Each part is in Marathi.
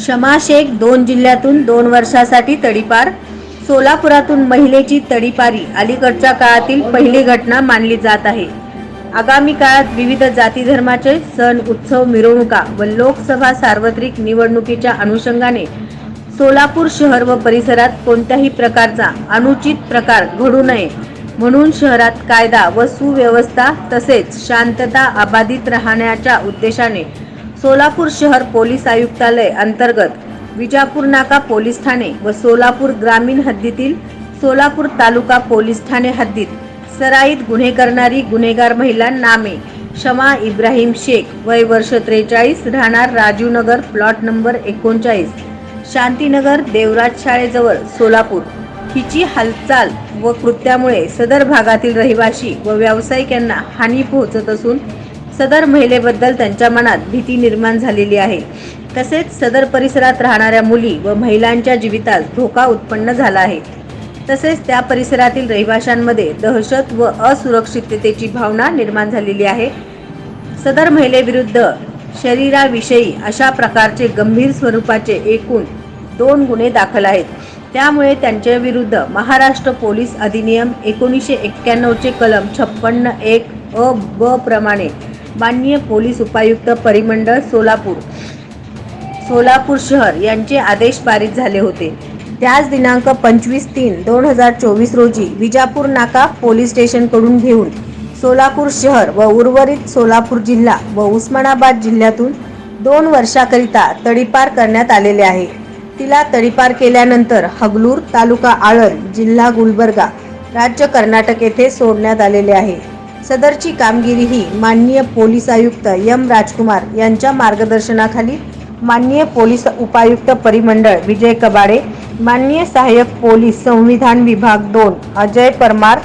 शमा शेख 2 जिल्ह्यातून 2 वर्षासाठी तडीपार। सोलापुरातून महिलेची तडीपारी अलीकडच्या काळातील पहिली घटना मानली जात आहे। आगामी काळात विविध जाती धर्माचे सण उत्सव मिरवणुका व लोकसभा सार्वत्रिक निवडणुकीच्या अनुषंगाने सोलापूर शहर व परिसरात कोणत्याही प्रकारचा अनुचित प्रकार घडू नये म्हणून शहरात कायदा व सुव्यवस्था तसेच शांतता अबाधित राहण्याच्या उद्देशाने सोलापूर शहर पोलीस आयुक्तालय अंतर्गत विजापूर नाका पोलीस ठाणे व सोलापूर ग्रामीण हद्दीतील सोलापूर तालुका पोलीस ठाणे हद्दीत सराईत गुन्हे करणारी गुन्हेगार महिला नामे शमा इब्राहिम शेख वय वर्ष 43 राहणार राजीवनगर प्लॉट नंबर 39 शांतीनगर देवराज शाळेजवळ सोलापूर हिची हालचाल व कृत्यामुळे सदर भागातील रहिवासी व व्यावसायिक यांना हानी पोहोचत असून सदर महिलेबद्दल त्यांच्या मनात भीती निर्माण झालेली आहे। तसेच सदर परिसरात राहणाऱ्या मुली व महिलांच्या जीवितास धोका उत्पन्न झाला आहे। तसेच त्या परिसरातील रहिवाशांमध्ये दहशत व असुरक्षिततेची भावना निर्माण झालेली आहे। सदर महिलेविरुद्ध शरीराविषयी अशा प्रकारचे गंभीर स्वरूपाचे एकूण 2 गुन्हे दाखल आहेत। त्यामुळे त्यांच्या विरुद्ध महाराष्ट्र पोलीस अधिनियम 1991 चे कलम 56(1) अ ब प्रमाणे माननीय पोलीस उपायुक्त परिमंडळ सोलापूर शहर यांचे आदेश पारित झाले होते। त्याच दिनांक 25/3/2024 रोजी विजापूर नाका पोलीस स्टेशन कडून घेऊन सोलापूर शहर व उर्वरित सोलापूर जिल्हा व उस्मानाबाद जिल्ह्यातून 2 वर्षाकरिता तडीपार करण्यात आलेले आहे। तिला तडीपार केल्यानंतर हगलूर तालुका आळंद जिल्हा गुलबर्गा राज्य कर्नाटक येथे सोडण्यात आलेले आहे। सदरची कामगिरी ही माननीय पोलीस आयुक्त एम राजकुमार यांच्या मार्गदर्शनाखाली माननीय पोलीस उपायुक्त परिमंडळ विजय कबाडे, माननीय सहाय्यक पोलीस संविधान विभाग 2 अजय परमार,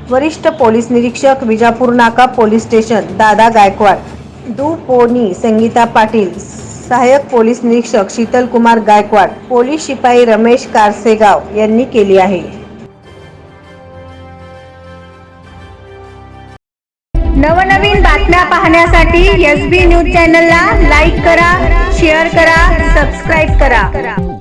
वरिष्ठ पोलीस निरीक्षक विजापूर नाका पोलीस स्टेशन दादा गायकवाड, दुपोनी संगीता पाटील, सहाय्यक पोलीस निरीक्षक शीतल कुमार गायकवाड, पोलीस शिपाई रमेश कारसेगाव यांनी केली आहे। नवनवीन बातम्या पाहण्यासाठी SB न्यूज चॅनलला लाईक करा, शेअर करा, सबस्क्राईब करा।